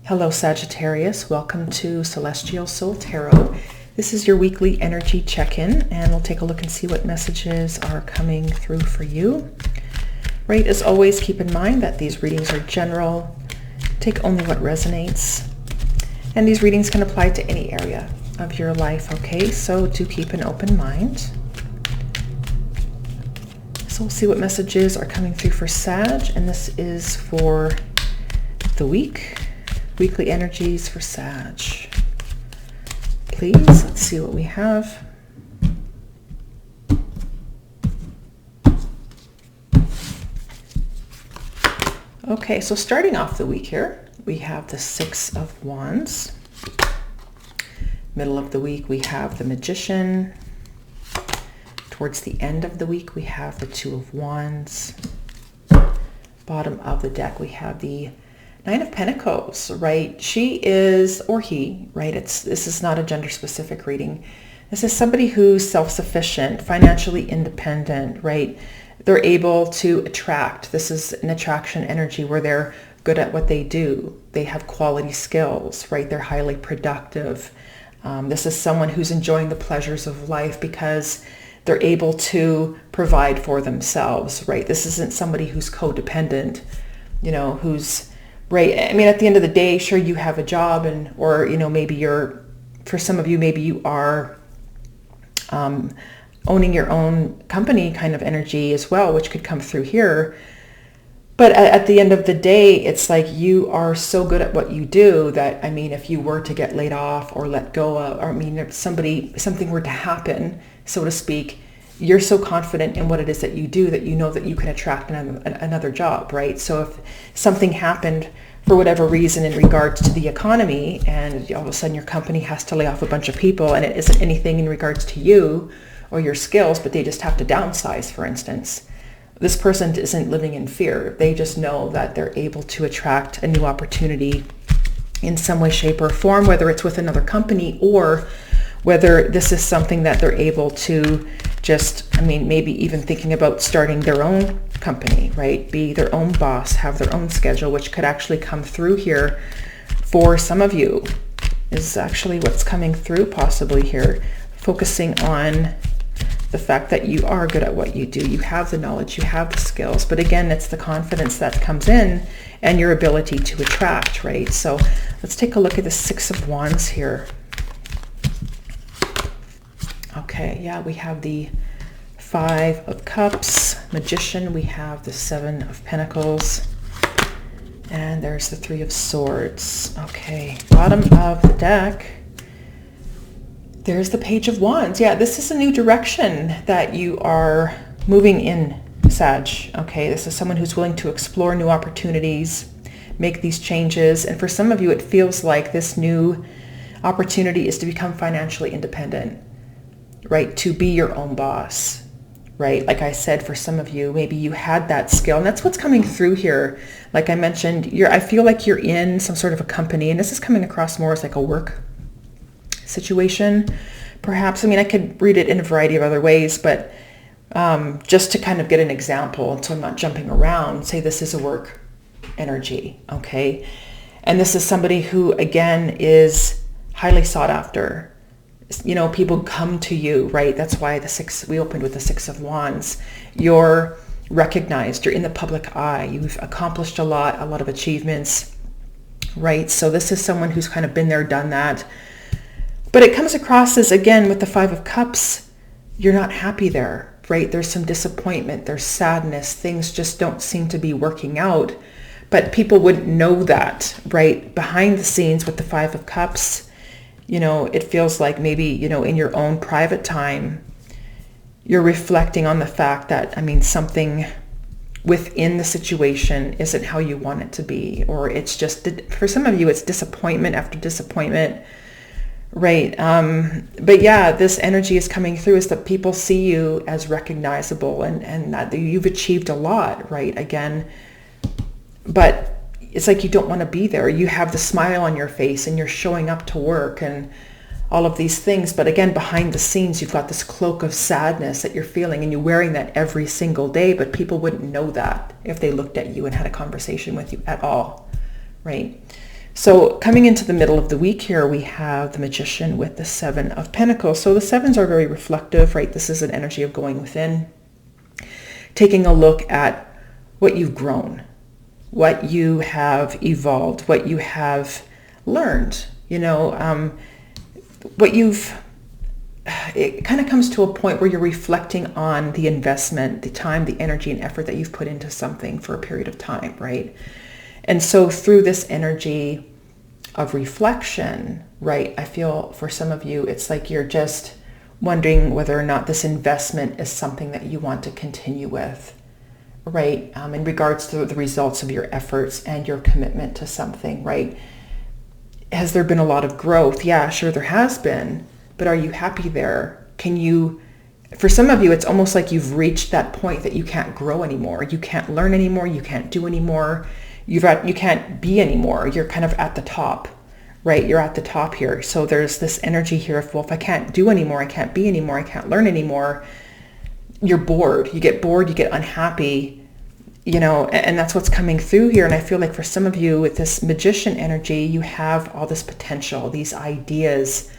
Hello Sagittarius, welcome to Celestial Soul Tarot. This is your weekly energy check-in and we'll take a look and see what messages are coming through for you. Right, as always, keep in mind that these readings are general. Take only what resonates. And these readings can apply to any area of your life, okay? So do keep an open mind. So we'll see what messages are coming through for Sag, and this is for the week. Weekly energies for Sag. Please, let's see what we have. Okay, so starting off the week here, we have the Six of Wands. Middle of the week, we have the Magician. Towards the end of the week, we have the Two of Wands. Bottom of the deck, we have the Nine of Pentacles, right? She is, or he, right? This is not a gender-specific reading. This is somebody who's self-sufficient, financially independent, right? They're able to attract. This is an attraction energy where they're good at what they do. They have quality skills, right? They're highly productive. This is someone who's enjoying the pleasures of life because they're able to provide for themselves, right? This isn't somebody who's codependent, who's, right. I mean, at the end of the day, sure, you have a job or maybe for some of you, maybe you are owning your own company kind of energy as well, which could come through here. But at the end of the day, it's like you are so good at what you do that, I mean, if you were to get laid off or let go of, or I mean, if something were to happen, so to speak, you're so confident in what it is that you do that you know that you can attract another job, right? So if something happened for whatever reason in regards to the economy and all of a sudden your company has to lay off a bunch of people and it isn't anything in regards to you or your skills, but they just have to downsize, for instance, this person isn't living in fear. They just know that they're able to attract a new opportunity in some way, shape, or form, whether it's with another company or whether this is something that they're able to just, I mean, maybe even thinking about starting their own company, right? Be their own boss, have their own schedule, which could actually come through here for some of you is actually what's coming through possibly here, focusing on the fact that you are good at what you do. You have the knowledge, you have the skills, but again, it's the confidence that comes in and your ability to attract, right? So let's take a look at the Six of Wands here. Okay, yeah, we have the Five of Cups, Magician, we have the Seven of Pentacles, and there's the Three of Swords. Okay, bottom of the deck, there's the Page of Wands. Yeah, this is a new direction that you are moving in, Sag. Okay, this is someone who's willing to explore new opportunities, make these changes, and for some of you, it feels like this new opportunity is to become financially independent, right? To be your own boss, right? Like I said, for some of you, maybe you had that skill and that's what's coming through here. Like I mentioned, I feel like you're in some sort of a company and this is coming across more as like a work situation, perhaps. I mean, I could read it in a variety of other ways, but just to kind of get an example, so I'm not jumping around, say this is a work energy, okay? And this is somebody who, again, is highly sought after. People come to you, right? That's why we opened with the Six of Wands. You're recognized, you're in the public eye, you've accomplished a lot of achievements, right? So this is someone who's kind of been there, done that. But it comes across as, again, with the Five of Cups, you're not happy there, right? There's some disappointment, there's sadness, things just don't seem to be working out. But people wouldn't know that, right? Behind the scenes with the Five of Cups, it feels like maybe, in your own private time, you're reflecting on the fact that, I mean, something within the situation isn't how you want it to be, or it's just, for some of you, it's disappointment after disappointment, right? But yeah, this energy is coming through is that people see you as recognizable and that you've achieved a lot, right? Again, but it's like you don't want to be there. You have the smile on your face and you're showing up to work and all of these things. But again, behind the scenes, you've got this cloak of sadness that you're feeling and you're wearing that every single day, but people wouldn't know that if they looked at you and had a conversation with you at all, right? So coming into the middle of the week here, we have the Magician with the Seven of Pentacles. So the sevens are very reflective, right? This is an energy of going within, taking a look at what you've grown, what you have evolved, what you have learned, what you've, it kind of comes to a point where you're reflecting on the investment, the time, the energy and effort that you've put into something for a period of time, right? And so through this energy of reflection, right, I feel for some of you, it's like you're just wondering whether or not this investment is something that you want to continue with, right? In regards to the results of your efforts and your commitment to something, right? Has there been a lot of growth? Yeah, sure, there has been. But are you happy there? For some of you, it's almost like you've reached that point that you can't grow anymore. You can't learn anymore. You can't do anymore. You can't be anymore. You're kind of at the top, right? You're at the top here. So there's this energy here of, well, if I can't do anymore, I can't be anymore, I can't learn anymore. You're bored. You get bored, you get unhappy, and that's what's coming through here. And I feel like for some of you with this Magician energy, you have all this potential, these ideas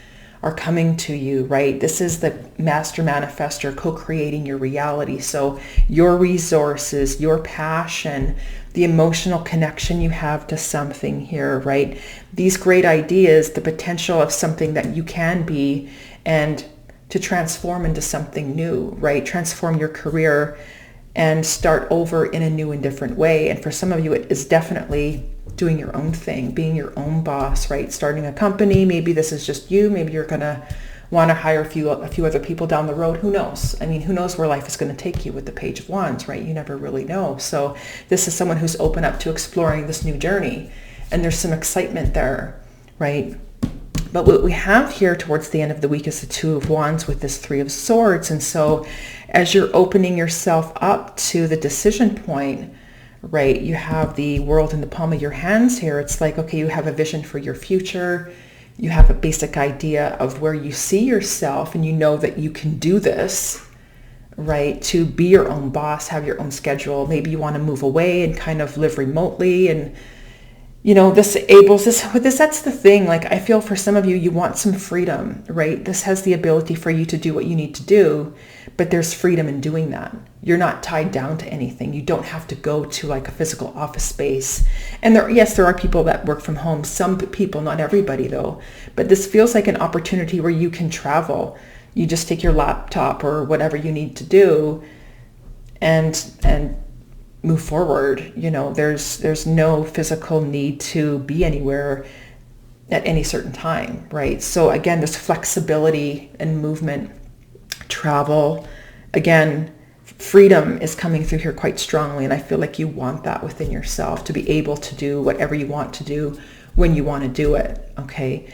are coming to you, right? This is the master manifestor co-creating your reality. So your resources, your passion, the emotional connection you have to something here, right? These great ideas, the potential of something that you can be and to transform into something new, right? Transform your career and start over in a new and different way. And for some of you, it is definitely doing your own thing, being your own boss, right? Starting a company. Maybe this is just you. Maybe you're going to want to hire a few other people down the road. Who knows? I mean, who knows where life is going to take you with the Page of Wands, right? You never really know. So this is someone who's open up to exploring this new journey. And there's some excitement there, right? But what we have here towards the end of the week is the Two of Wands with this Three of Swords. And so as you're opening yourself up to the decision point, right, you have the world in the palm of your hands here. It's like, okay, you have a vision for your future. You have a basic idea of where you see yourself, and you know that you can do this, right? To be your own boss, have your own schedule. Maybe you want to move away and kind of live remotely. And, that's the thing. Like, I feel for some of you, you want some freedom, right? This has the ability for you to do what you need to do, but there's freedom in doing that. You're not tied down to anything. You don't have to go to like a physical office space. And there are people that work from home. Some people, not everybody though, but this feels like an opportunity where you can travel. You just take your laptop or whatever you need to do and move forward. There's no physical need to be anywhere at any certain time, right? So again, this flexibility and movement, travel, again, freedom is coming through here quite strongly. And I feel like you want that within yourself, to be able to do whatever you want to do when you want to do it. Okay.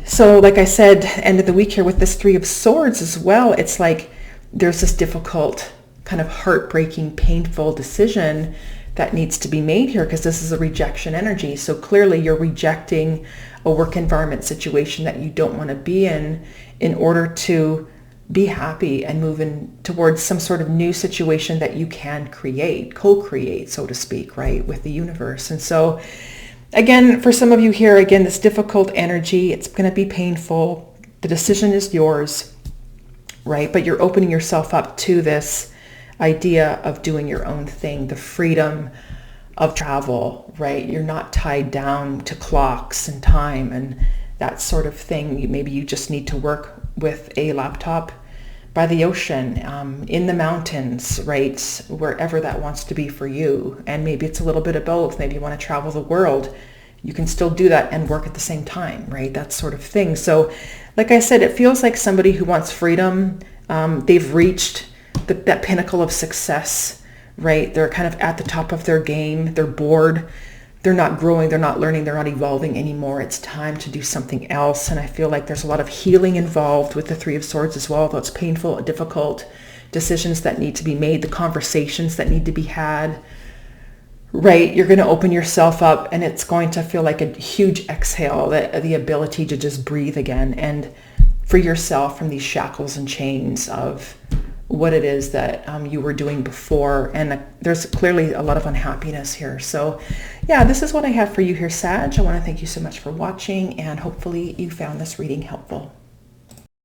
So like I said, end of the week here with this Three of Swords as well, it's like there's this difficult, kind of heartbreaking, painful decision that needs to be made here, because this is a rejection energy. So clearly you're rejecting a work environment situation that you don't want to be in order to be happy and move in towards some sort of new situation that you can create, co-create, so to speak, right, with the universe. And so again, for some of you here, again, this difficult energy, it's going to be painful. The decision is yours, right? But you're opening yourself up to this idea of doing your own thing, the freedom of travel, right? You're not tied down to clocks and time and that sort of thing. Maybe you just need to work with a laptop by the ocean, in the mountains, right? Wherever that wants to be for you. And maybe it's a little bit of both. Maybe you want to travel the world. You can still do that and work at the same time, right? That sort of thing. So like I said, it feels like somebody who wants freedom, they've reached that pinnacle of success, right? They're kind of at the top of their game. They're bored. They're not growing. They're not learning. They're not evolving anymore. It's time to do something else. And I feel like there's a lot of healing involved with the Three of Swords as well, although it's painful, difficult decisions that need to be made, the conversations that need to be had, right? You're going to open yourself up and it's going to feel like a huge exhale, the ability to just breathe again and free yourself from these shackles and chains of what it is that you were doing before. And there's clearly a lot of unhappiness here. So yeah, this is what I have for you here, Sag. I want to thank you so much for watching, and hopefully you found this reading helpful.